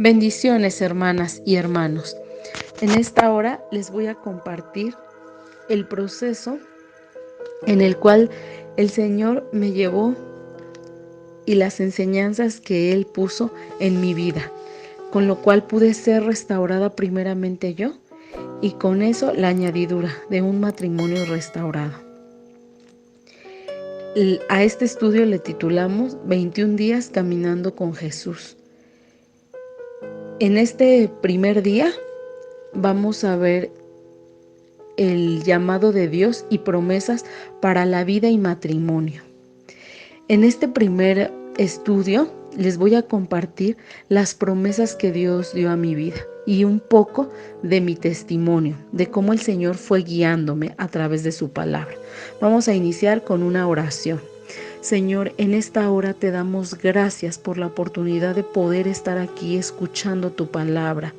Bendiciones, hermanas y hermanos. En esta hora les voy a compartir el proceso en el cual el Señor me llevó y las enseñanzas que Él puso en mi vida, con lo cual pude ser restaurada primeramente yo y con eso la añadidura de un matrimonio restaurado. A este estudio le titulamos 21 días caminando con Jesús. En este primer día vamos a ver el llamado de Dios y promesas para la vida y matrimonio. En este primer estudio les voy a compartir las promesas que Dios dio a mi vida y un poco de mi testimonio, de cómo el Señor fue guiándome a través de su palabra. Vamos a iniciar con una oración. Señor, en esta hora te damos gracias por la oportunidad de poder estar aquí escuchando tu palabra.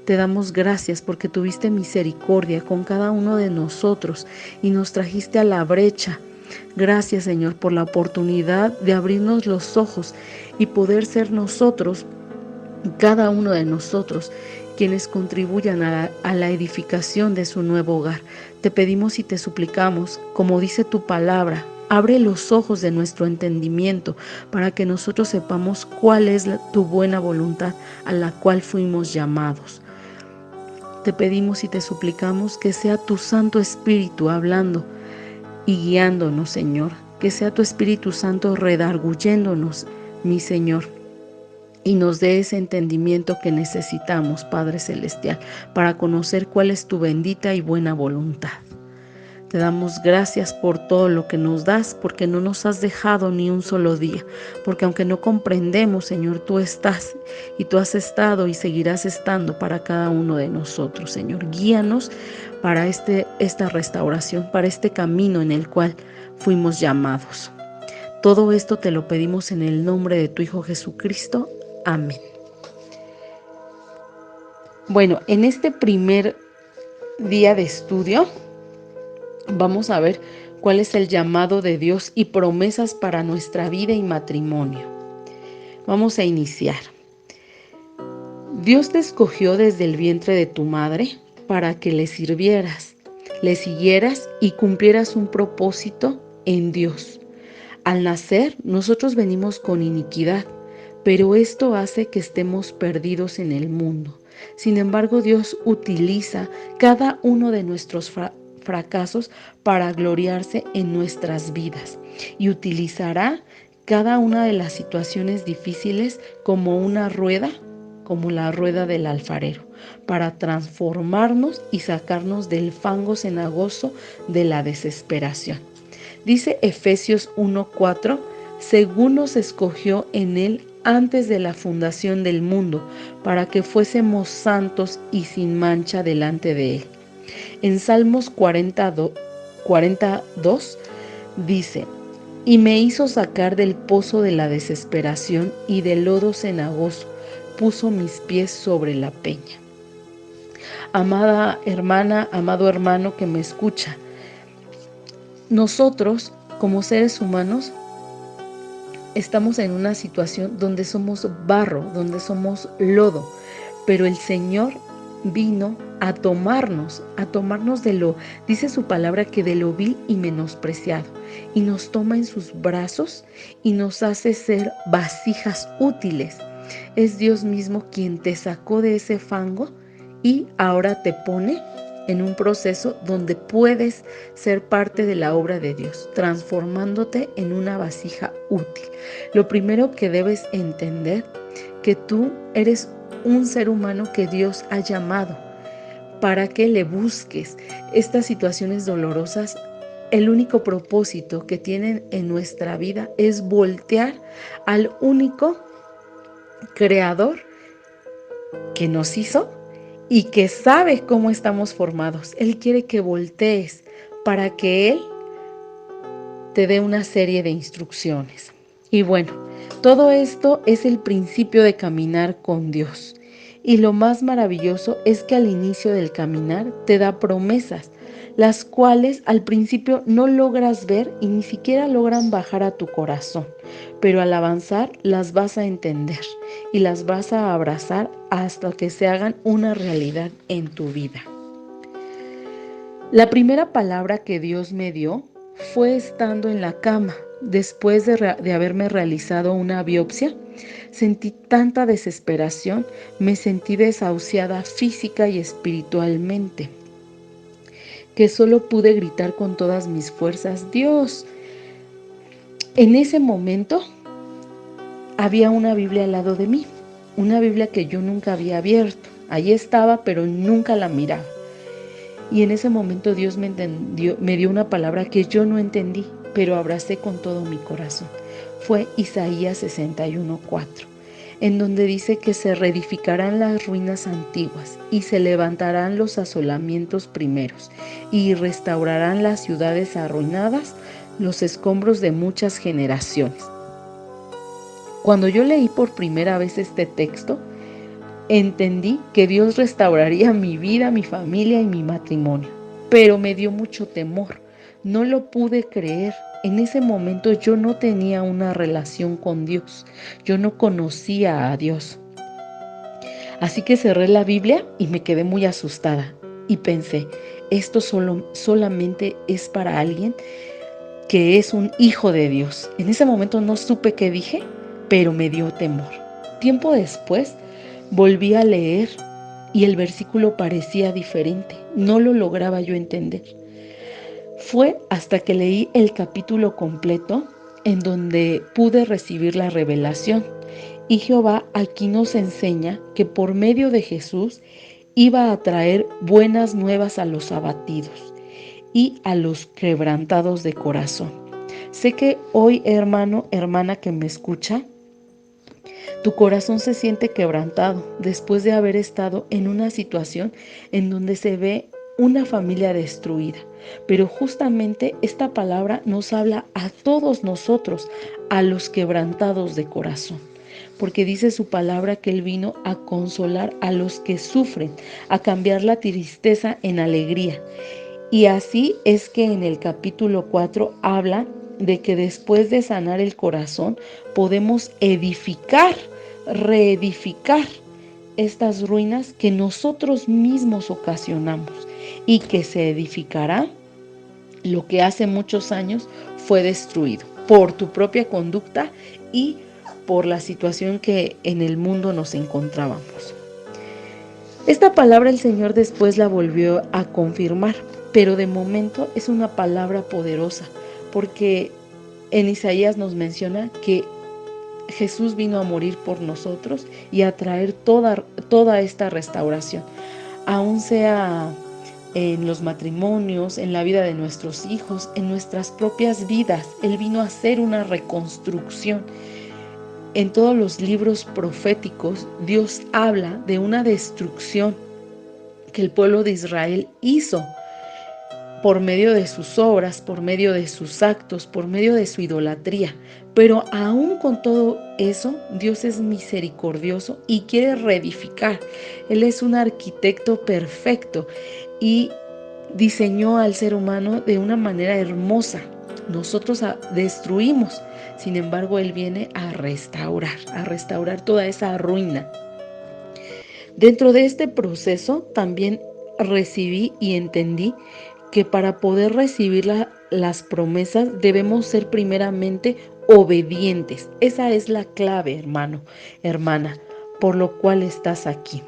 Te damos gracias porque tuviste misericordia con cada uno de nosotros y nos trajiste a la brecha. Gracias, Señor, por la oportunidad de abrirnos los ojos y poder ser nosotros, cada uno de nosotros, quienes contribuyan a la edificación de su nuevo hogar. Te pedimos y te suplicamos, como dice tu palabra, abre los ojos de nuestro entendimiento para que nosotros sepamos cuál es tu buena voluntad a la cual fuimos llamados. Te pedimos y te suplicamos que sea tu Santo Espíritu hablando y guiándonos, Señor. Que sea tu Espíritu Santo redarguyéndonos, mi Señor, y nos dé ese entendimiento que necesitamos, Padre Celestial, para conocer cuál es tu bendita y buena voluntad. Te damos gracias por todo lo que nos das, porque no nos has dejado ni un solo día, porque aunque no comprendemos, Señor, tú estás y tú has estado y seguirás estando para cada uno de nosotros, Señor. Guíanos para esta restauración, para este camino en el cual fuimos llamados. Todo esto te lo pedimos en el nombre de tu Hijo Jesucristo. Amén. Bueno, en este primer día de estudio vamos a ver cuál es el llamado de Dios y promesas para nuestra vida y matrimonio. Vamos a iniciar. Dios te escogió desde el vientre de tu madre para que le sirvieras, le siguieras y cumplieras un propósito en Dios. Al nacer, nosotros venimos con iniquidad, pero esto hace que estemos perdidos en el mundo. Sin embargo, Dios utiliza cada uno de nuestros fracasos para gloriarse en nuestras vidas y utilizará cada una de las situaciones difíciles como una rueda, como la rueda del alfarero, para transformarnos y sacarnos del fango cenagoso de la desesperación. Dice Efesios 1:4, según nos escogió en Él antes de la fundación del mundo, para que fuésemos santos y sin mancha delante de Él. En Salmos 42 dice, y me hizo sacar del pozo de la desesperación y del lodo cenagoso, puso mis pies sobre la peña. Amada hermana, amado hermano que me escucha, nosotros como seres humanos estamos en una situación donde somos barro, donde somos lodo, pero el Señor vino a tomarnos de lo, dice su palabra, que de lo vil y menospreciado, y nos toma en sus brazos y nos hace ser vasijas útiles. Es Dios mismo quien te sacó de ese fango y ahora te pone en un proceso donde puedes ser parte de la obra de Dios, transformándote en una vasija útil. Lo primero que debes entender, que tú eres un ser humano que Dios ha llamado para que le busques. Estas situaciones dolorosas, el único propósito que tienen en nuestra vida es voltear al único creador que nos hizo y que sabe cómo estamos formados. Él quiere que voltees para que Él te dé una serie de instrucciones. Y bueno, todo esto es el principio de caminar con Dios. Y lo más maravilloso es que al inicio del caminar te da promesas, las cuales al principio no logras ver y ni siquiera logran bajar a tu corazón, pero al avanzar las vas a entender y las vas a abrazar hasta que se hagan una realidad en tu vida. La primera palabra que Dios me dio fue estando en la cama, después de haberme realizado una biopsia. Sentí tanta desesperación, me sentí desahuciada física y espiritualmente, que solo pude gritar con todas mis fuerzas, Dios. En ese momento había una Biblia al lado de mí, una Biblia que yo nunca había abierto. Allí estaba, pero nunca la miraba. Y en ese momento Dios me dio una palabra que yo no entendí, pero abracé con todo mi corazón. Fue Isaías 61:4, en donde dice que se reedificarán las ruinas antiguas y se levantarán los asolamientos primeros y restaurarán las ciudades arruinadas, los escombros de muchas generaciones. Cuando yo leí por primera vez este texto, entendí que Dios restauraría mi vida, mi familia y mi matrimonio, pero me dio mucho temor. No lo pude creer. En ese momento yo no tenía una relación con Dios. Yo no conocía a Dios. Así que cerré la Biblia y me quedé muy asustada. Y pensé, esto solamente es para alguien que es un hijo de Dios. En ese momento no supe qué dije, pero me dio temor. Tiempo después, volví a leer y el versículo parecía diferente. No lo lograba yo entender. Fue hasta que leí el capítulo completo en donde pude recibir la revelación. Y Jehová aquí nos enseña que por medio de Jesús iba a traer buenas nuevas a los abatidos y a los quebrantados de corazón. Sé que hoy, hermano, hermana que me escucha, tu corazón se siente quebrantado después de haber estado en una situación en donde se ve una familia destruida. Pero justamente esta palabra nos habla a todos nosotros, a los quebrantados de corazón. Porque dice su palabra que Él vino a consolar a los que sufren, a cambiar la tristeza en alegría. Y así es que en el capítulo 4 habla de que después de sanar el corazón podemos reedificar estas ruinas que nosotros mismos ocasionamos y que se edificará lo que hace muchos años fue destruido por tu propia conducta y por la situación que en el mundo nos encontrábamos. Esta palabra el Señor después la volvió a confirmar, pero de momento es una palabra poderosa, porque en Isaías nos menciona que Jesús vino a morir por nosotros y a traer toda esta restauración, aun sea en los matrimonios, en la vida de nuestros hijos, en nuestras propias vidas. Él vino a hacer una reconstrucción. En todos los libros proféticos, Dios habla de una destrucción que el pueblo de Israel hizo por medio de sus obras, por medio de sus actos, por medio de su idolatría. Pero aún con todo eso, Dios es misericordioso y quiere reedificar. Él es un arquitecto perfecto y diseñó al ser humano de una manera hermosa. Nosotros destruimos, sin embargo, Él viene a restaurar toda esa ruina. Dentro de este proceso también recibí y entendí que para poder recibir las promesas debemos ser primeramente obedientes. Esa es la clave, hermano, hermana, por lo cual estás aquí.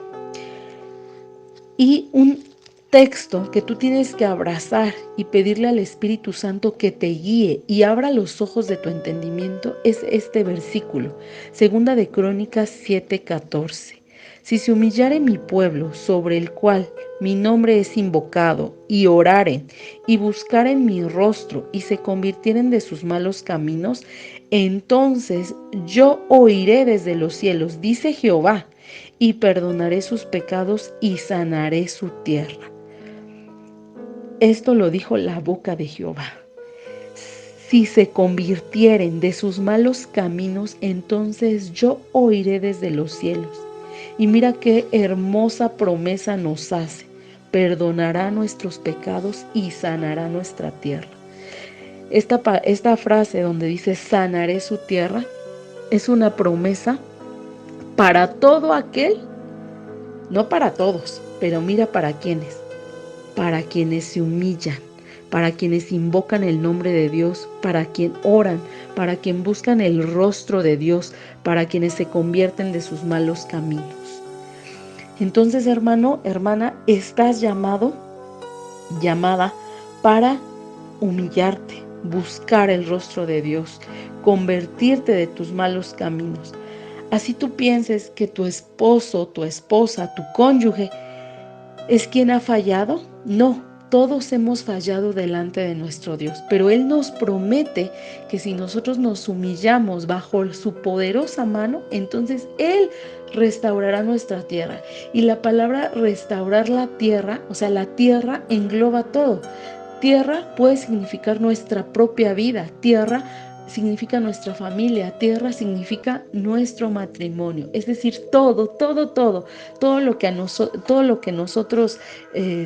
Y un texto que tú tienes que abrazar y pedirle al Espíritu Santo que te guíe y abra los ojos de tu entendimiento es este versículo, 2 de Crónicas 7:14. Si se humillare mi pueblo, sobre el cual mi nombre es invocado, y oraren, y buscaren mi rostro, y se convirtieren de sus malos caminos, entonces yo oiré desde los cielos, dice Jehová, y perdonaré sus pecados y sanaré su tierra. Esto lo dijo la boca de Jehová. Si se convirtieren de sus malos caminos, entonces yo oiré desde los cielos. Y mira qué hermosa promesa nos hace. perdonará nuestros pecados y sanará nuestra tierra. Esta frase donde dice sanaré su tierra es una promesa para todo aquel, no para todos, pero mira para quienes se humillan, para quienes invocan el nombre de Dios, para quien oran, para quien buscan el rostro de Dios, para quienes se convierten de sus malos caminos. Entonces, hermano, hermana, estás llamada para humillarte, buscar el rostro de Dios, convertirte de tus malos caminos. Así tú pienses que tu esposo, tu esposa, tu cónyuge es quien ha fallado. No, todos hemos fallado delante de nuestro Dios, pero Él nos promete que si nosotros nos humillamos bajo su poderosa mano, entonces Él restaurará nuestra tierra. Y la palabra restaurar la tierra, o sea, la tierra engloba todo. Tierra puede significar nuestra propia vida, tierra significa nuestra familia, tierra significa nuestro matrimonio, es decir, todo lo que nosotros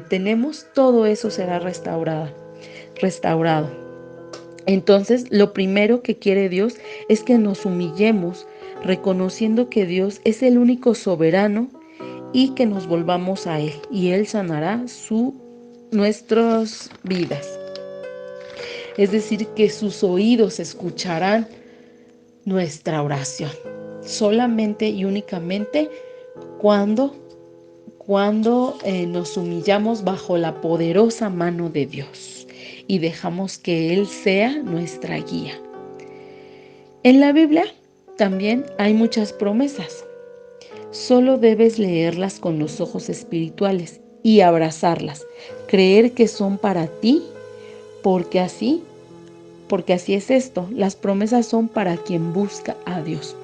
tenemos, todo eso será restaurado. Entonces, lo primero que quiere Dios es que nos humillemos, reconociendo que Dios es el único soberano y que nos volvamos a Él, y Él sanará nuestras vidas. Es decir, que sus oídos escucharán nuestra oración, solamente y únicamente cuando nos humillamos bajo la poderosa mano de Dios y dejamos que Él sea nuestra guía. En la Biblia también hay muchas promesas. Solo debes leerlas con los ojos espirituales y abrazarlas, creer que son para ti, porque así es esto, las promesas son para quien busca a Dios.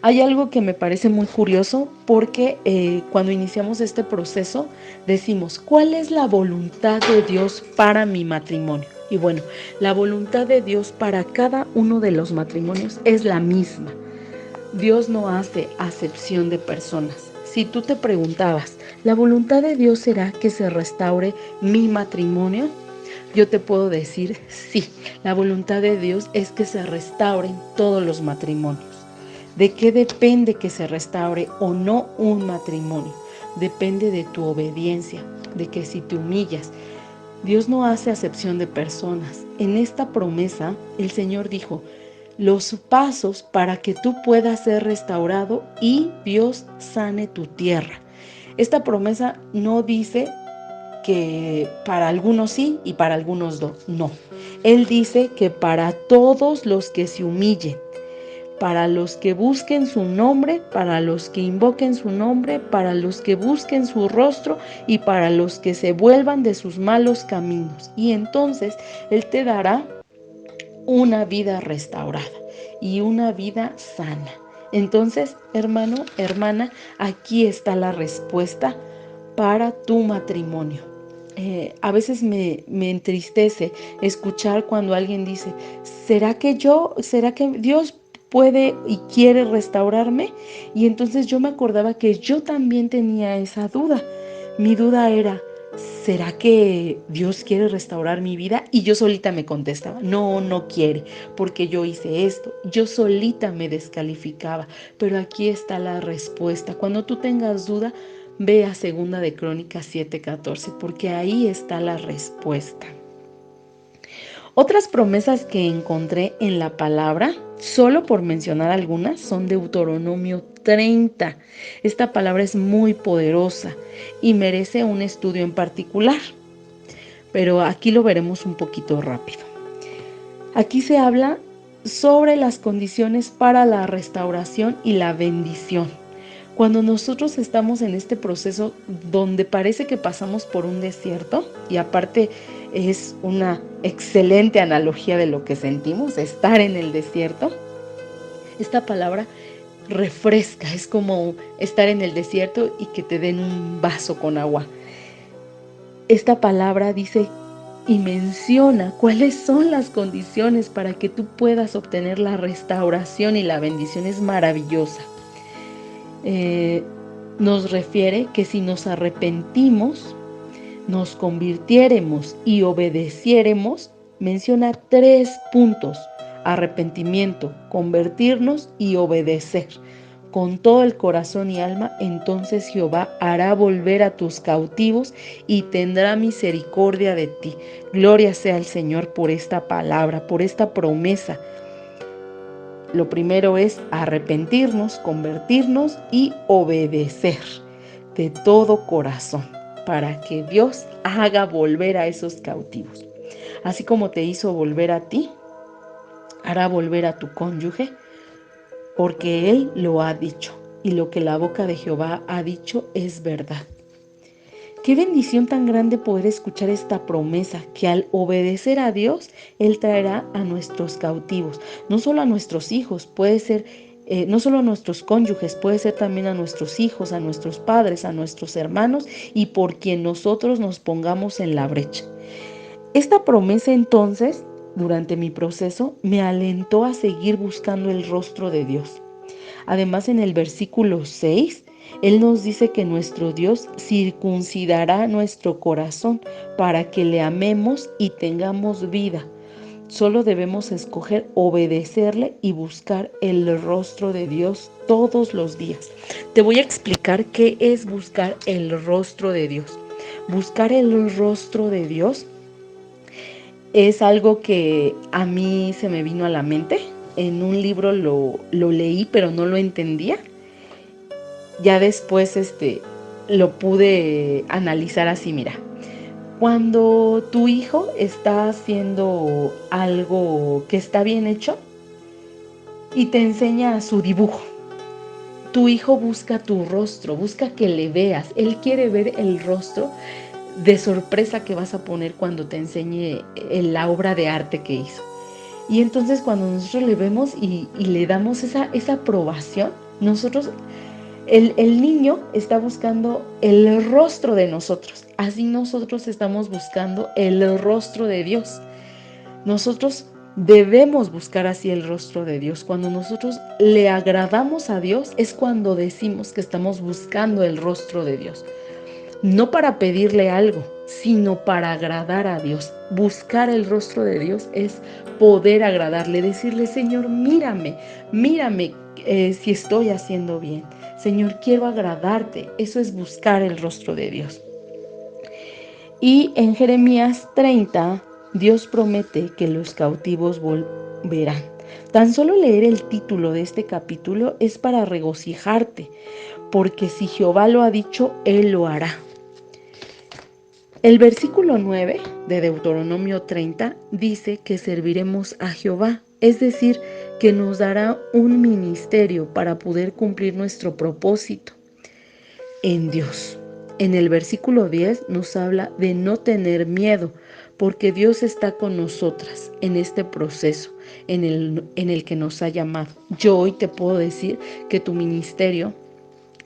Hay algo que me parece muy curioso porque cuando iniciamos este proceso decimos, ¿cuál es la voluntad de Dios para mi matrimonio? Y bueno, la voluntad de Dios para cada uno de los matrimonios es la misma. Dios no hace acepción de personas. Si tú te preguntabas, ¿la voluntad de Dios será que se restaure mi matrimonio? Yo te puedo decir, sí, la voluntad de Dios es que se restauren todos los matrimonios. ¿De qué depende que se restaure o no un matrimonio? Depende de tu obediencia, de que si te humillas. Dios no hace acepción de personas. En esta promesa, el Señor dijo, los pasos para que tú puedas ser restaurado y Dios sane tu tierra. Esta promesa no dice que para algunos sí y para algunos no. Él dice que para todos los que se humillen, para los que busquen su nombre, para los que invoquen su nombre, para los que busquen su rostro y para los que se vuelvan de sus malos caminos. Y entonces Él te dará una vida restaurada y una vida sana. Entonces, hermano, hermana, aquí está la respuesta para tu matrimonio. A veces me entristece escuchar cuando alguien dice, ¿será que Dios puede y quiere restaurarme? Y entonces yo me acordaba que yo también tenía esa duda. Mi duda era, ¿será que Dios quiere restaurar mi vida? Y yo solita me contestaba, no quiere, porque yo hice esto. Yo solita me descalificaba, pero aquí está la respuesta. Cuando tú tengas duda, ve a 2 de Crónicas 7:14, porque ahí está la respuesta. Otras promesas que encontré en la palabra, solo por mencionar algunas, son Deuteronomio 30. Esta palabra es muy poderosa y merece un estudio en particular, pero aquí lo veremos un poquito rápido. Aquí se habla sobre las condiciones para la restauración y la bendición. Cuando nosotros estamos en este proceso donde parece que pasamos por un desierto, y aparte es una excelente analogía de lo que sentimos, estar en el desierto, esta palabra refresca, es como estar en el desierto y que te den un vaso con agua. Esta palabra dice y menciona cuáles son las condiciones para que tú puedas obtener la restauración y la bendición. Es maravillosa. nos refiere que si nos arrepentimos, nos convirtiéremos y obedeciéremos, menciona 3 puntos: arrepentimiento, convertirnos y obedecer. Con todo el corazón y alma, entonces Jehová hará volver a tus cautivos y tendrá misericordia de ti. Gloria sea al Señor por esta palabra, por esta promesa. Lo primero es arrepentirnos, convertirnos y obedecer de todo corazón, para que Dios haga volver a esos cautivos. Así como te hizo volver a ti, hará volver a tu cónyuge, porque Él lo ha dicho, y lo que la boca de Jehová ha dicho es verdad. Qué bendición tan grande poder escuchar esta promesa, que al obedecer a Dios, Él traerá a nuestros cautivos, no solo a nuestros hijos, puede ser no solo a nuestros cónyuges, puede ser también a nuestros hijos, a nuestros padres, a nuestros hermanos y por quien nosotros nos pongamos en la brecha. Esta promesa entonces, durante mi proceso, me alentó a seguir buscando el rostro de Dios. Además, en el versículo 6, Él nos dice que nuestro Dios circuncidará nuestro corazón para que le amemos y tengamos vida. Solo debemos escoger obedecerle y buscar el rostro de Dios todos los días. Te voy a explicar qué es buscar el rostro de Dios. Buscar el rostro de Dios es algo que a mí se me vino a la mente. En un libro lo leí, pero no lo entendía. Ya después lo pude analizar así, mira. Cuando tu hijo está haciendo algo que está bien hecho y te enseña su dibujo, tu hijo busca tu rostro, busca que le veas. Él quiere ver el rostro de sorpresa que vas a poner cuando te enseñe la obra de arte que hizo. Y entonces cuando nosotros le vemos y le damos esa aprobación, el niño está buscando el rostro de nosotros. Así nosotros estamos buscando el rostro de Dios. Nosotros debemos buscar así el rostro de Dios. Cuando nosotros le agradamos a Dios, es cuando decimos que estamos buscando el rostro de Dios. No para pedirle algo, sino para agradar a Dios. Buscar el rostro de Dios es poder agradarle, decirle: Señor, mírame si estoy haciendo bien. Señor, quiero agradarte. Eso es buscar el rostro de Dios. Y en Jeremías 30, Dios promete que los cautivos volverán. Tan solo leer el título de este capítulo es para regocijarte, porque si Jehová lo ha dicho, Él lo hará. El versículo 9 de Deuteronomio 30 dice que serviremos a Jehová, es decir, que nos dará un ministerio para poder cumplir nuestro propósito en Dios. En el versículo 10 nos habla de no tener miedo, porque Dios está con nosotras en este proceso en el que nos ha llamado. Yo hoy te puedo decir que tu ministerio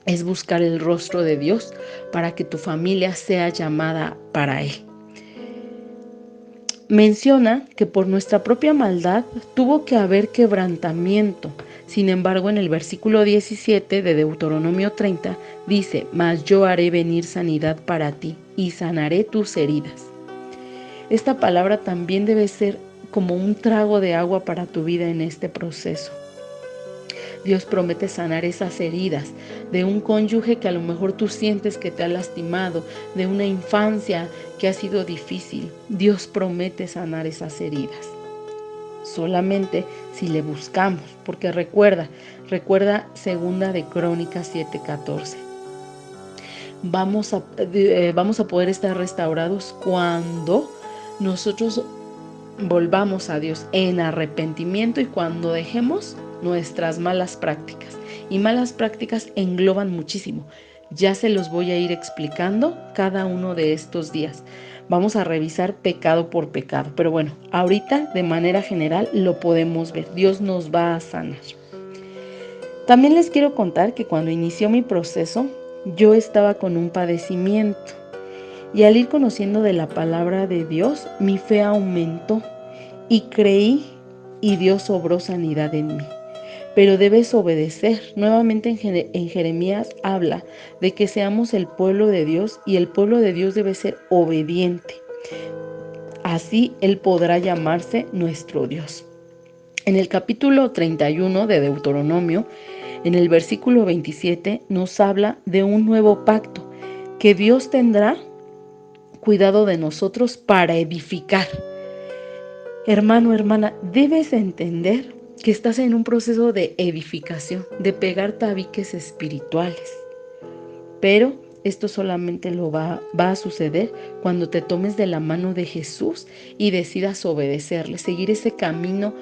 es buscar el rostro de Dios para que tu familia sea llamada para Él. Menciona que por nuestra propia maldad tuvo que haber quebrantamiento. Sin embargo, en el versículo 17 de Deuteronomio 30 dice: mas yo haré venir sanidad para ti y sanaré tus heridas. Esta palabra también debe ser como un trago de agua para tu vida en este proceso. Dios promete sanar esas heridas de un cónyuge que a lo mejor tú sientes que te ha lastimado, de una infancia que ha sido difícil. Dios promete sanar esas heridas. Solamente si le buscamos, porque recuerda 2 de Crónicas 7:14. Vamos a poder estar restaurados cuando nosotros volvamos a Dios en arrepentimiento y cuando dejemos nuestras malas prácticas. Y malas prácticas engloban muchísimo. Ya se los voy a ir explicando cada uno de estos días. Vamos a revisar pecado por pecado. Pero bueno, ahorita de manera general lo podemos ver. Dios nos va a sanar. También les quiero contar que cuando inició mi proceso, yo estaba con un padecimiento. Y al ir conociendo de la palabra de Dios, mi fe aumentó y creí y Dios obró sanidad en mí. pero debes obedecer. Nuevamente en Jeremías habla de que seamos el pueblo de Dios y el pueblo de Dios debe ser obediente. Así Él podrá llamarse nuestro Dios. En el capítulo 31 de Deuteronomio, en el versículo 27, nos habla de un nuevo pacto, que Dios tendrá cuidado de nosotros para edificar. Hermano, hermana, debes entender que estás en un proceso de edificación, de pegar tabiques espirituales. Pero esto solamente va a suceder cuando te tomes de la mano de Jesús y decidas obedecerle, seguir ese camino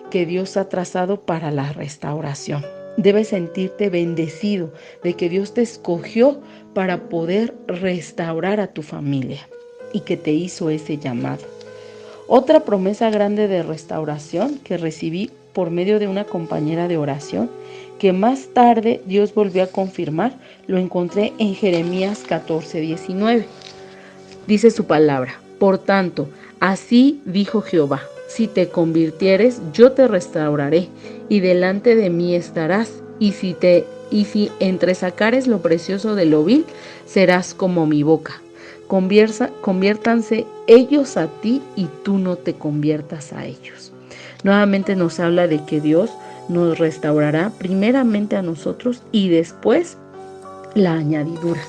que Dios ha trazado para la restauración. Debes sentirte bendecido de que Dios te escogió para poder restaurar a tu familia y que te hizo ese llamado. Otra promesa grande de restauración que recibí por medio de una compañera de oración, que más tarde Dios volvió a confirmar, lo encontré en Jeremías 14:19. Dice su palabra: por tanto, así dijo Jehová, si te convirtieres, yo te restauraré, y delante de mí estarás, y si entresacares lo precioso de lo vil, serás como mi boca. Conviértanse ellos a ti y tú no te conviertas a ellos. Nuevamente nos habla de que Dios nos restaurará primeramente a nosotros y después la añadidura.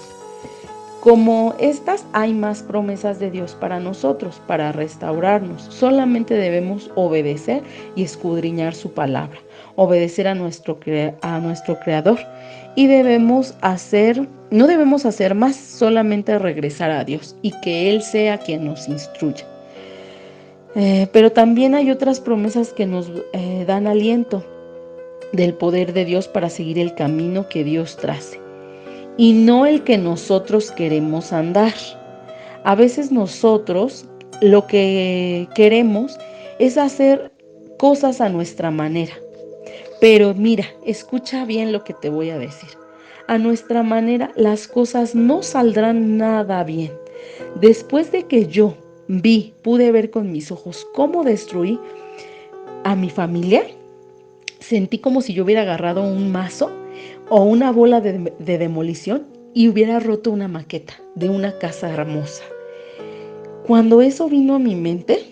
Como estas, hay más promesas de Dios para nosotros, para restaurarnos. Solamente debemos obedecer y escudriñar su palabra, obedecer a nuestro Creador. Y no debemos hacer más, solamente regresar a Dios y que Él sea quien nos instruya. Pero también hay otras promesas que nos dan aliento del poder de Dios para seguir el camino que Dios trace, y no el que nosotros queremos andar. A veces nosotros lo que queremos es hacer cosas a nuestra manera. Pero mira, escucha bien lo que te voy a decir. A nuestra manera las cosas no saldrán nada bien. Después de que yo pude ver con mis ojos cómo destruí a mi familia, sentí como si yo hubiera agarrado un mazo o una bola de demolición y hubiera roto una maqueta de una casa hermosa. Cuando eso vino a mi mente,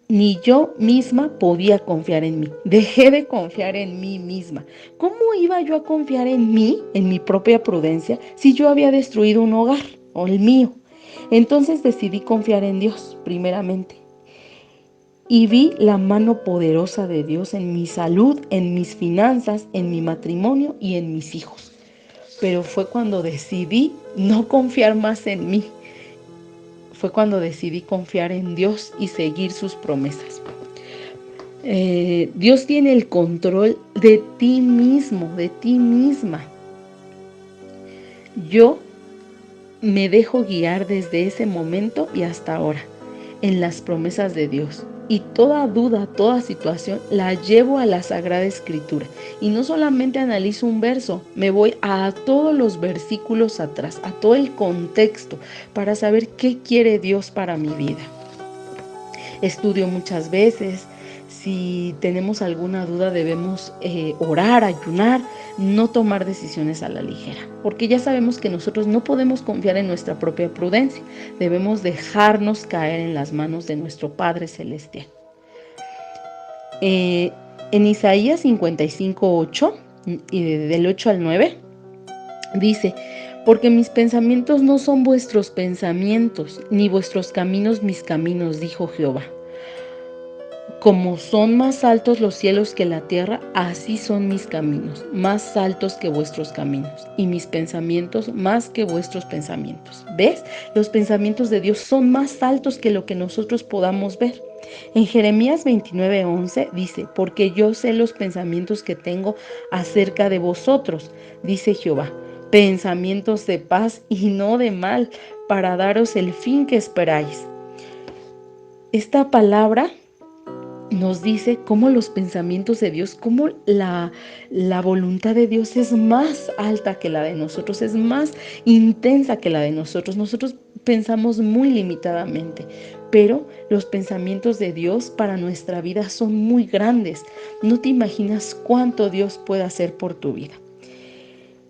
ni yo misma podía confiar en mí. Dejé de confiar en mí misma. ¿Cómo iba yo a confiar en mí, en mi propia prudencia, si yo había destruido un hogar, o el mío? Entonces decidí confiar en Dios, primeramente. Y vi la mano poderosa de Dios en mi salud, en mis finanzas, en mi matrimonio y en mis hijos. Pero fue cuando decidí no confiar más en mí. Fue cuando decidí confiar en Dios y seguir sus promesas. Dios tiene el control de ti mismo, de ti misma. Yo me dejo guiar desde ese momento y hasta ahora en las promesas de Dios. Y toda duda, toda situación la llevo a la Sagrada Escritura. Y no solamente analizo un verso, me voy a todos los versículos atrás, a todo el contexto, para saber qué quiere Dios para mi vida. Estudio muchas veces. Si tenemos alguna duda, debemos orar, ayunar, no tomar decisiones a la ligera, porque ya sabemos que nosotros no podemos confiar en nuestra propia prudencia. Debemos dejarnos caer en las manos de nuestro Padre Celestial. En Isaías 55:8, y del 8 al 9, dice: porque mis pensamientos no son vuestros pensamientos, ni vuestros caminos mis caminos, dijo Jehová. Como son más altos los cielos que la tierra, así son mis caminos, más altos que vuestros caminos, y mis pensamientos más que vuestros pensamientos. ¿Ves? Los pensamientos de Dios son más altos que lo que nosotros podamos ver. En Jeremías 29:11 dice: porque yo sé los pensamientos que tengo acerca de vosotros, dice Jehová, pensamientos de paz y no de mal, para daros el fin que esperáis. Esta palabra nos dice cómo los pensamientos de Dios, cómo la voluntad de Dios es más alta que la de nosotros, es más intensa que la de nosotros. Nosotros pensamos muy limitadamente, pero los pensamientos de Dios para nuestra vida son muy grandes. No te imaginas cuánto Dios puede hacer por tu vida.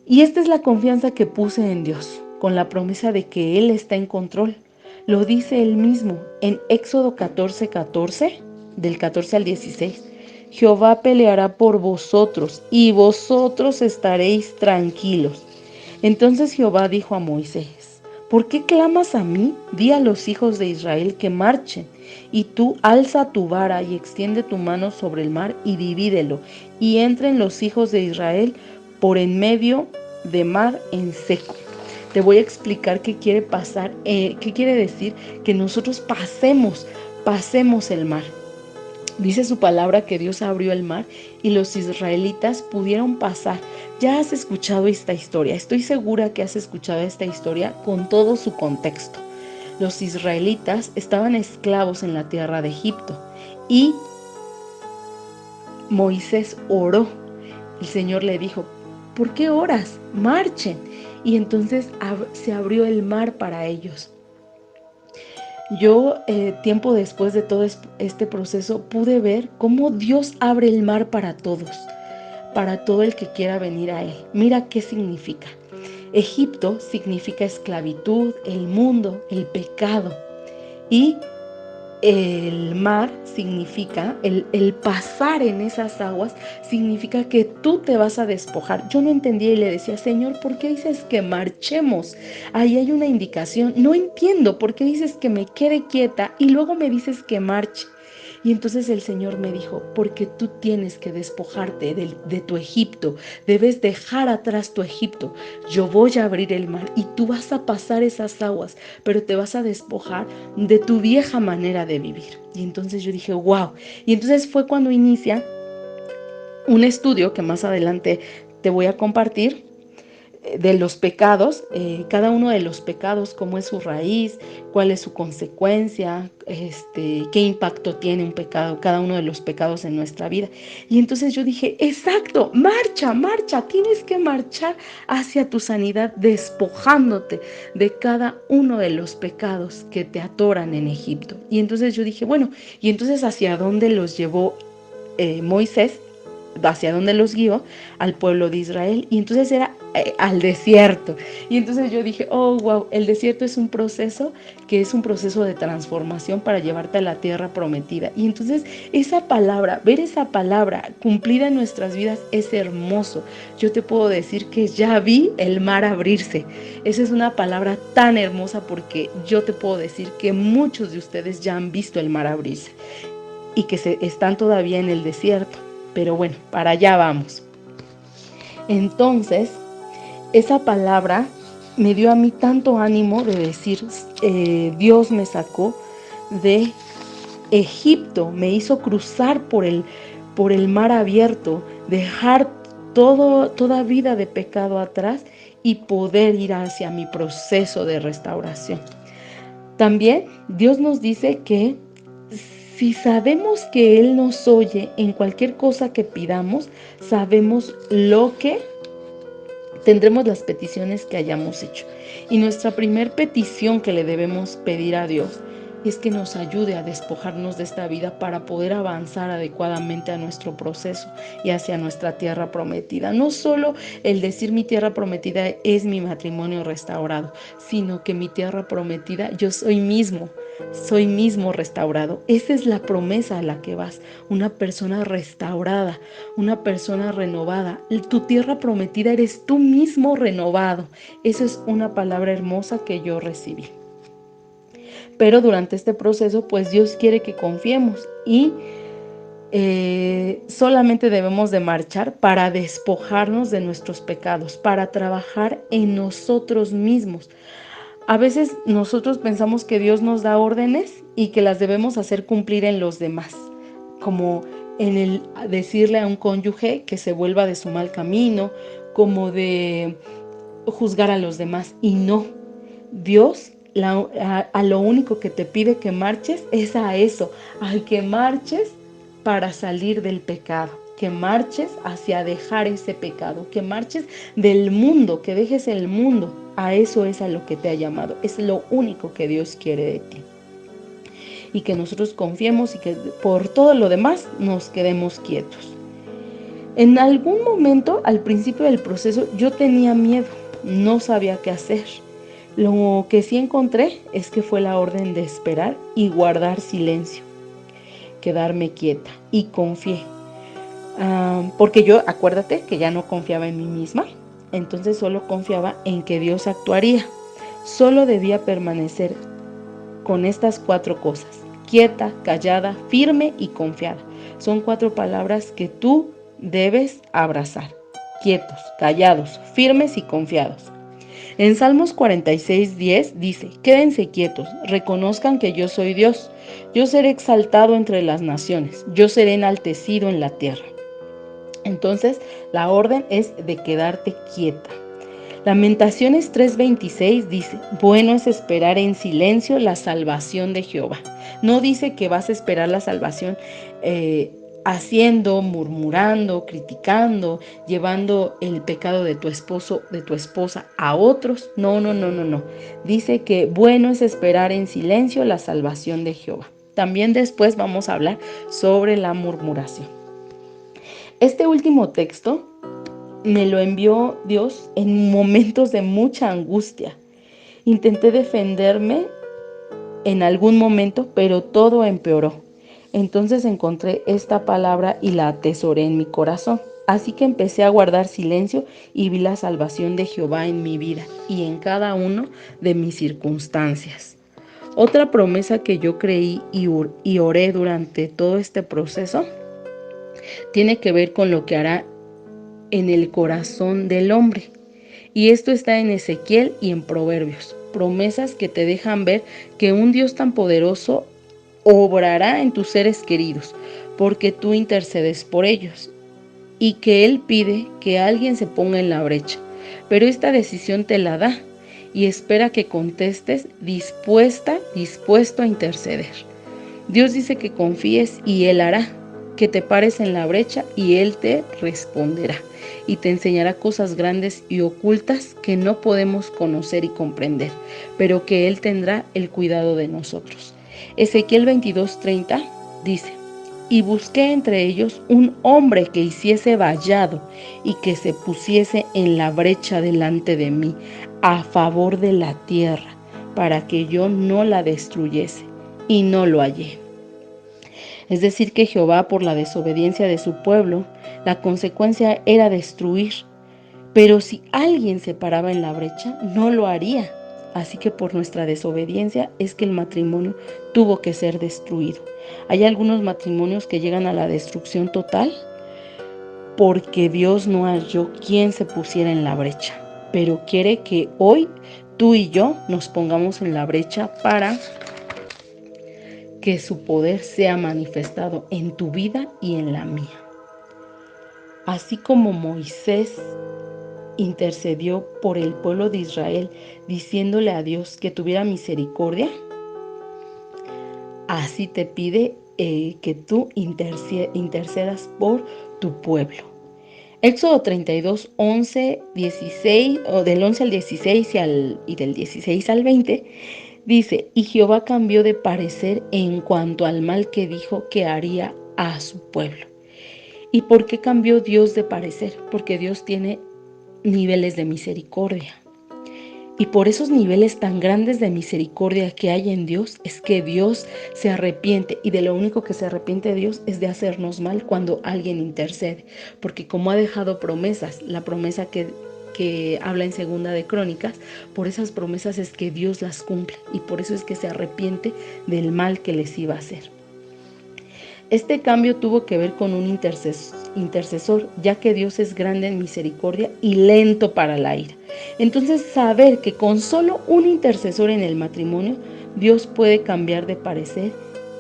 Y esta es la confianza que puse en Dios, con la promesa de que Él está en control. Lo dice Él mismo en Éxodo 14:14, del 14 al 16. Jehová peleará por vosotros y vosotros estaréis tranquilos. Entonces Jehová dijo a Moisés: ¿por qué clamas a mí? Di a los hijos de Israel que marchen. Y tú alza tu vara y extiende tu mano sobre el mar y divídelo, y entren los hijos de Israel por en medio de mar en seco. Te voy a explicar qué quiere pasar, qué quiere decir que nosotros pasemos el mar. Dice su palabra que Dios abrió el mar y los israelitas pudieron pasar. Ya has escuchado esta historia, estoy segura que has escuchado esta historia con todo su contexto. Los israelitas estaban esclavos en la tierra de Egipto y Moisés oró. El Señor le dijo: ¿por qué oras? Marchen. Y entonces se abrió el mar para ellos. Yo, tiempo después de todo este proceso, pude ver cómo Dios abre el mar para todos, para todo el que quiera venir a Él. Mira qué significa. Egipto significa esclavitud, el mundo, el pecado. Y el mar significa, el pasar en esas aguas significa que tú te vas a despojar. Yo no entendía y le decía: Señor, ¿por qué dices que marchemos? Ahí hay una indicación. No entiendo por qué dices que me quede quieta y luego me dices que marche. Y entonces el Señor me dijo: porque tú tienes que despojarte de tu Egipto, debes dejar atrás tu Egipto. Yo voy a abrir el mar y tú vas a pasar esas aguas, pero te vas a despojar de tu vieja manera de vivir. Y entonces yo dije: wow. Y entonces fue cuando inicia un estudio que más adelante te voy a compartir, de los pecados, cada uno de los pecados, cómo es su raíz, cuál es su consecuencia, qué impacto tiene un pecado, cada uno de los pecados en nuestra vida. Y entonces yo dije: exacto, marcha, tienes que marchar hacia tu sanidad, despojándote de cada uno de los pecados que te atoran en Egipto. Y entonces yo dije: bueno, y entonces ¿hacia dónde los llevó Moisés? ¿Hacia dónde los guió? Al pueblo de Israel. Y entonces era al desierto. Y entonces yo dije: oh, wow, el desierto es un proceso que es un proceso de transformación para llevarte a la tierra prometida. Y entonces esa palabra, ver esa palabra cumplida en nuestras vidas es hermoso. Yo te puedo decir que ya vi el mar abrirse. Esa es una palabra tan hermosa, porque yo te puedo decir que muchos de ustedes ya han visto el mar abrirse y que están todavía en el desierto. Pero bueno, para allá vamos. Entonces, esa palabra me dio a mí tanto ánimo de decir: Dios me sacó de Egipto, me hizo cruzar por el mar abierto, dejar toda vida de pecado atrás y poder ir hacia mi proceso de restauración. También Dios nos dice que si sabemos que Él nos oye en cualquier cosa que pidamos, sabemos lo que tendremos, las peticiones que hayamos hecho. Y nuestra primer petición que le debemos pedir a Dios es que nos ayude a despojarnos de esta vida para poder avanzar adecuadamente a nuestro proceso y hacia nuestra tierra prometida. No solo el decir mi tierra prometida es mi matrimonio restaurado, sino que mi tierra prometida yo soy mismo restaurado. Esa es la promesa a la que vas, una persona restaurada, una persona renovada. Tu tierra prometida eres tú mismo renovado. Esa es una palabra hermosa que yo recibí. Pero durante este proceso, pues Dios quiere que confiemos y solamente debemos de marchar para despojarnos de nuestros pecados, para trabajar en nosotros mismos. A veces nosotros pensamos que Dios nos da órdenes y que las debemos hacer cumplir en los demás, como en el decirle a un cónyuge que se vuelva de su mal camino, como de juzgar a los demás. Y no, Dios a lo único que te pide que marches es a eso, al que marches para salir del pecado, que marches hacia dejar ese pecado, que marches del mundo, que dejes el mundo. A eso es a lo que te ha llamado, es lo único que Dios quiere de ti. y que nosotros confiemos y que por todo lo demás nos quedemos quietos. En algún momento, al principio del proceso, yo tenía miedo, no sabía qué hacer. Lo que sí encontré es que fue la orden de esperar y guardar silencio, quedarme quieta y confié. Porque yo, acuérdate que ya no confiaba en mí misma, entonces solo confiaba en que Dios actuaría. Solo debía permanecer con estas 4 cosas: quieta, callada, firme y confiada. Son 4 palabras que tú debes abrazar: quietos, callados, firmes y confiados. En Salmos 46:10 dice: quédense quietos, reconozcan que yo soy Dios. Yo seré exaltado entre las naciones, yo seré enaltecido en la tierra. Entonces, la orden es de quedarte quieta. Lamentaciones 3:26 dice: bueno es esperar en silencio la salvación de Jehová. No dice que vas a esperar la salvación haciendo, murmurando, criticando, llevando el pecado de tu esposo, de tu esposa a otros. No. Dice que bueno es esperar en silencio la salvación de Jehová. También después vamos a hablar sobre la murmuración. Este último texto me lo envió Dios en momentos de mucha angustia. Intenté defenderme en algún momento, pero todo empeoró. Entonces encontré esta palabra y la atesoré en mi corazón. Así que empecé a guardar silencio y vi la salvación de Jehová en mi vida y en cada uno de mis circunstancias. Otra promesa que yo creí y oré durante todo este proceso tiene que ver con lo que hará en el corazón del hombre. Y esto está en Ezequiel y en Proverbios. Promesas que te dejan ver que un Dios tan poderoso obrará en tus seres queridos, porque tú intercedes por ellos, y que Él pide que alguien se ponga en la brecha. Pero esta decisión te la da y espera que contestes dispuesto a interceder. Dios dice que confíes y Él hará, que te pares en la brecha y Él te responderá y te enseñará cosas grandes y ocultas que no podemos conocer y comprender, pero que Él tendrá el cuidado de nosotros. Ezequiel 22:30 dice: y busqué entre ellos un hombre que hiciese vallado y que se pusiese en la brecha delante de mí a favor de la tierra, para que yo no la destruyese, y no lo hallé. Es decir, que Jehová, por la desobediencia de su pueblo, la consecuencia era destruir. Pero si alguien se paraba en la brecha, no lo haría. Así que por nuestra desobediencia es que el matrimonio tuvo que ser destruido. Hay algunos matrimonios que llegan a la destrucción total porque Dios no halló quien se pusiera en la brecha. Pero quiere que hoy tú y yo nos pongamos en la brecha para que su poder sea manifestado en tu vida y en la mía. Así como Moisés intercedió por el pueblo de Israel, diciéndole a Dios que tuviera misericordia, así te pide que tú intercedas por tu pueblo. Éxodo 32, 11, 16, o del 11 al 16 y del 16 al 20, dice: y Jehová cambió de parecer en cuanto al mal que dijo que haría a su pueblo. ¿Y por qué cambió Dios de parecer? Porque Dios tiene niveles de misericordia. Y por esos niveles tan grandes de misericordia que hay en Dios, es que Dios se arrepiente. Y de lo único que se arrepiente Dios es de hacernos mal cuando alguien intercede. Porque como ha dejado promesas, la promesa que habla en Segunda de Crónicas, por esas promesas es que Dios las cumple. Y por eso es que se arrepiente del mal que les iba a hacer. Este cambio tuvo que ver con un intercesor, ya que Dios es grande en misericordia y lento para la ira. Entonces, saber que con solo un intercesor en el matrimonio, Dios puede cambiar de parecer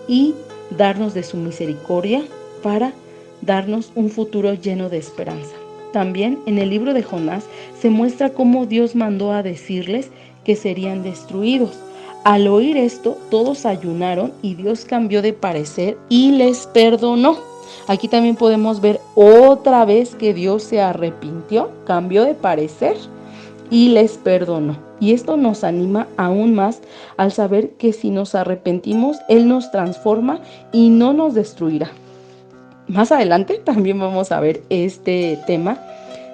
y darnos de su misericordia para darnos un futuro lleno de esperanza. También en el libro de Jonás se muestra cómo Dios mandó a decirles que serían destruidos. Al oír esto, todos ayunaron y Dios cambió de parecer y les perdonó. Aquí también podemos ver otra vez que Dios se arrepintió, cambió de parecer y les perdonó. Y esto nos anima aún más al saber que si nos arrepentimos, Él nos transforma y no nos destruirá. Más adelante también vamos a ver este tema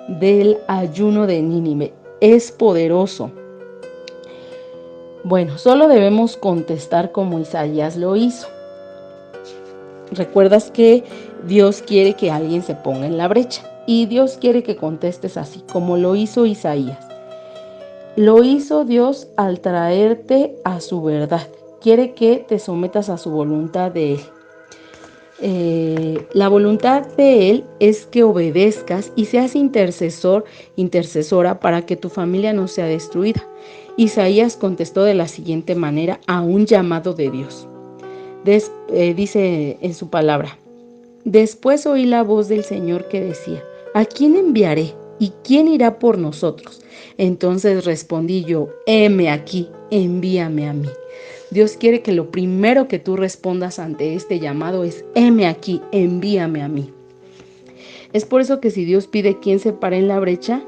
del ayuno de Nínive. Es poderoso. Bueno, solo debemos contestar como Isaías lo hizo. Recuerdas que Dios quiere que alguien se ponga en la brecha y Dios quiere que contestes así, como lo hizo Isaías. Lo hizo Dios al traerte a su verdad. Quiere que te sometas a su voluntad de Él. La voluntad de Él es que obedezcas y seas intercesora para que tu familia no sea destruida. Isaías contestó de la siguiente manera a un llamado de Dios. Dice en su palabra: después oí la voz del Señor que decía: ¿a quién enviaré? ¿Y quién irá por nosotros? Entonces respondí yo: heme aquí, envíame a mí. Dios quiere que lo primero que tú respondas ante este llamado es: heme aquí, envíame a mí. Es por eso que si Dios pide quién se pare en la brecha,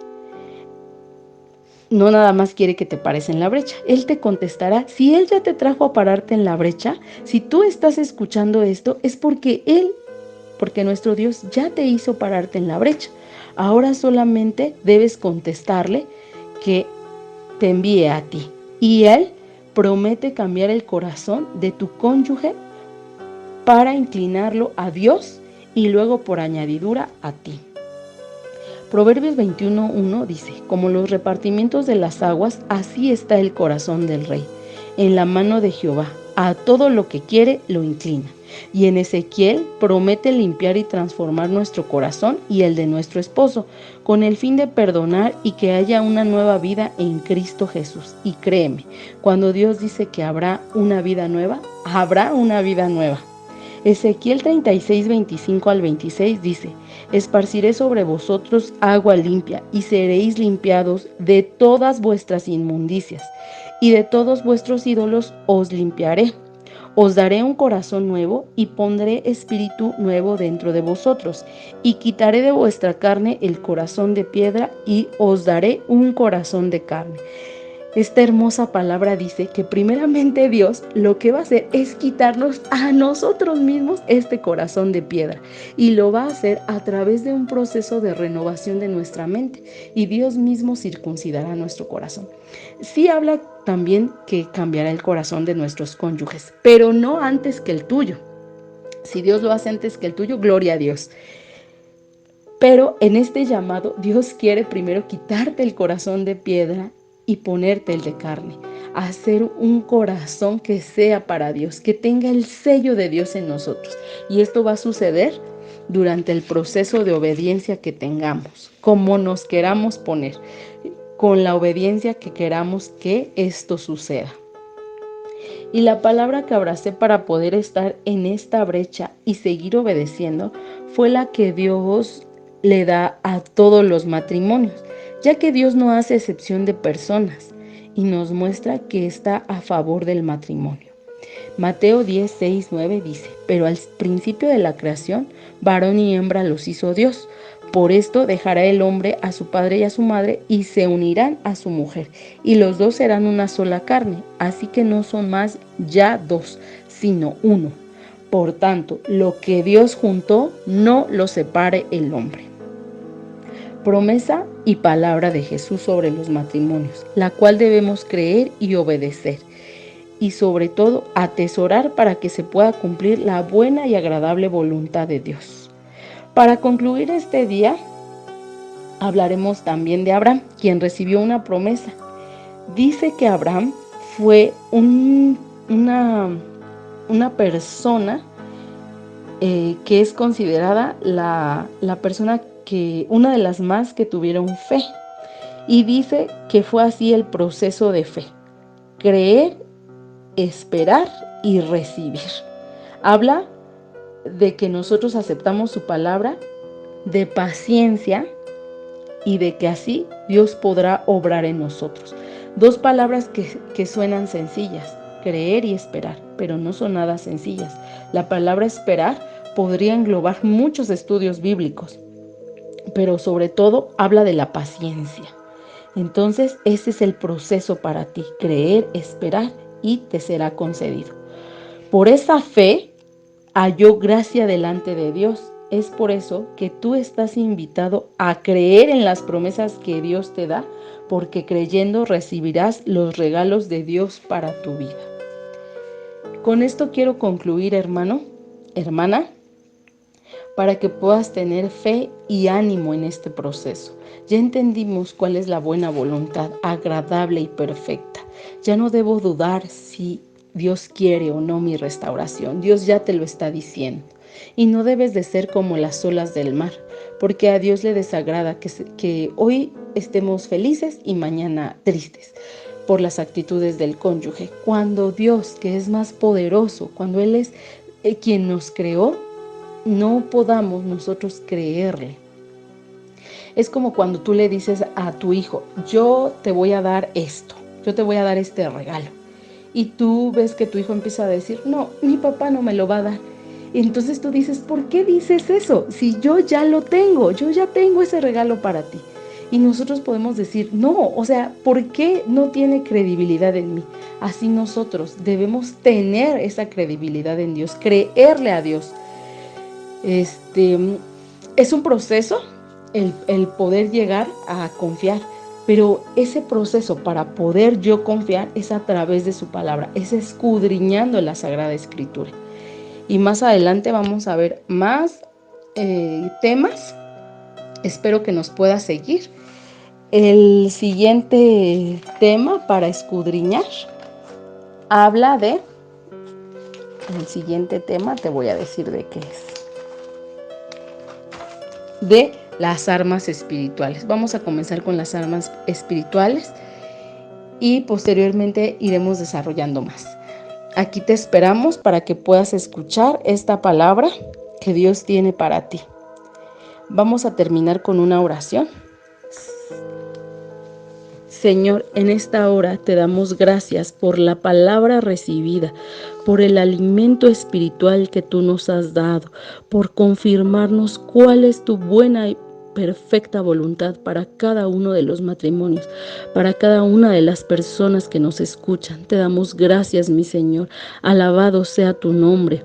no nada más quiere que te pares en la brecha. Él te contestará. Si Él ya te trajo a pararte en la brecha, si tú estás escuchando esto, es porque nuestro Dios ya te hizo pararte en la brecha. Ahora solamente debes contestarle que te envíe a ti. Y Él promete cambiar el corazón de tu cónyuge para inclinarlo a Dios y luego por añadidura a ti. Proverbios 21:1 dice: como los repartimientos de las aguas, así está el corazón del rey, en la mano de Jehová, a todo lo que quiere lo inclina. Y en Ezequiel promete limpiar y transformar nuestro corazón y el de nuestro esposo, con el fin de perdonar y que haya una nueva vida en Cristo Jesús. Y créeme, cuando Dios dice que habrá una vida nueva, habrá una vida nueva. Ezequiel 36, 25 al 26 dice: esparciré sobre vosotros agua limpia, y seréis limpiados de todas vuestras inmundicias, y de todos vuestros ídolos os limpiaré. Os daré un corazón nuevo, y pondré espíritu nuevo dentro de vosotros, y quitaré de vuestra carne el corazón de piedra, y os daré un corazón de carne. Esta hermosa palabra dice que primeramente Dios lo que va a hacer es quitarnos a nosotros mismos este corazón de piedra, y lo va a hacer a través de un proceso de renovación de nuestra mente, y Dios mismo circuncidará nuestro corazón. Sí habla también que cambiará el corazón de nuestros cónyuges, pero no antes que el tuyo. Si Dios lo hace antes que el tuyo, gloria a Dios. Pero en este llamado Dios quiere primero quitarte el corazón de piedra y ponerte el de carne, hacer un corazón que sea para Dios, que tenga el sello de Dios en nosotros. Y esto va a suceder durante el proceso de obediencia que tengamos, como nos queramos poner, con la obediencia que queramos que esto suceda. Y la palabra que abracé para poder estar en esta brecha y seguir obedeciendo fue la que Dios le da a todos los matrimonios, ya que Dios no hace excepción de personas y nos muestra que está a favor del matrimonio. Mateo 10, 6, 9 dice: pero al principio de la creación, varón y hembra los hizo Dios. Por esto dejará el hombre a su padre y a su madre, y se unirán a su mujer, y los dos serán una sola carne. Así que no son más ya dos, sino uno. Por tanto, lo que Dios juntó, no lo separe el hombre. Promesa y palabra de Jesús sobre los matrimonios, la cual debemos creer y obedecer, y sobre todo atesorar para que se pueda cumplir la buena y agradable voluntad de Dios. Para concluir este día, hablaremos también de Abraham, quien recibió una promesa. Dice que Abraham fue una persona que es considerada la persona una de las más que tuvieron fe. Y dice que fue así el proceso de fe: creer, esperar y recibir. Habla de que nosotros aceptamos su palabra, de paciencia y de que así Dios podrá obrar en nosotros. Dos palabras que suenan sencillas: creer y esperar, pero no son nada sencillas. La palabra esperar podría englobar muchos estudios bíblicos, pero sobre todo habla de la paciencia. Entonces, ese es el proceso para ti: creer, esperar y te será concedido. Por esa fe halló gracia delante de Dios. Es por eso que tú estás invitado a creer en las promesas que Dios te da, porque creyendo recibirás los regalos de Dios para tu vida. Con esto quiero concluir, hermano, hermana, para que puedas tener fe y ánimo en este proceso. Ya entendimos cuál es la buena voluntad, agradable y perfecta. Ya no debo dudar si Dios quiere o no mi restauración. Dios ya te lo está diciendo. Y no debes de ser como las olas del mar, porque a Dios le desagrada que hoy estemos felices y mañana tristes por las actitudes del cónyuge. Cuando Dios, que es más poderoso, cuando Él es quien nos creó, no podamos nosotros creerle. Es como cuando tú le dices a tu hijo: yo te voy a dar esto, yo te voy a dar este regalo. Y tú ves que tu hijo empieza a decir: no, mi papá no me lo va a dar. Y entonces tú dices: ¿por qué dices eso? Si yo ya lo tengo, yo ya tengo ese regalo para ti. Y nosotros podemos decir: no, o sea, ¿por qué no tiene credibilidad en mí? Así nosotros debemos tener esa credibilidad en Dios, creerle a Dios. Es un proceso el poder llegar a confiar, pero ese proceso para poder yo confiar es a través de su palabra, es escudriñando la Sagrada Escritura. Y más adelante vamos a ver más temas. Espero que nos pueda seguir. El siguiente tema para escudriñar habla de... El siguiente tema te voy a decir de qué es. De las armas espirituales. Vamos a comenzar con las armas espirituales y posteriormente iremos desarrollando más. Aquí te esperamos para que puedas escuchar esta palabra que Dios tiene para ti. Vamos a terminar con una oración. Señor, en esta hora te damos gracias por la palabra recibida, por el alimento espiritual que tú nos has dado, por confirmarnos cuál es tu buena y perfecta voluntad para cada uno de los matrimonios, para cada una de las personas que nos escuchan. Te damos gracias, mi Señor. Alabado sea tu nombre.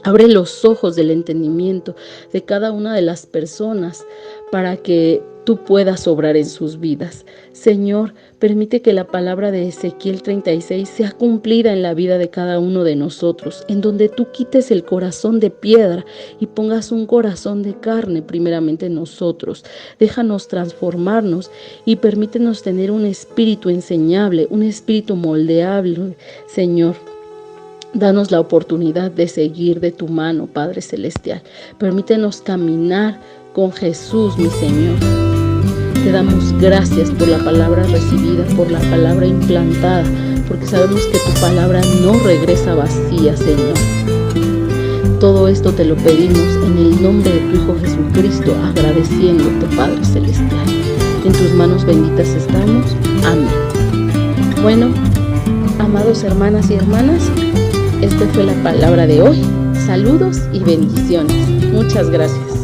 Abre los ojos del entendimiento de cada una de las personas para que tú puedas obrar en sus vidas. Señor, permite que la palabra de Ezequiel 36 sea cumplida en la vida de cada uno de nosotros, en donde tú quites el corazón de piedra y pongas un corazón de carne primeramente en nosotros. Déjanos transformarnos y permítenos tener un espíritu enseñable, un espíritu moldeable, Señor. Danos la oportunidad de seguir de tu mano, Padre Celestial. Permítenos caminar con Jesús, mi Señor. Te damos gracias por la palabra recibida, por la palabra implantada, porque sabemos que tu palabra no regresa vacía, Señor. Todo esto te lo pedimos en el nombre de tu Hijo Jesucristo, agradeciéndote, Padre Celestial. En tus manos benditas estamos. Amén. Bueno, amados hermanas y hermanas, esta fue la palabra de hoy. Saludos y bendiciones. Muchas gracias.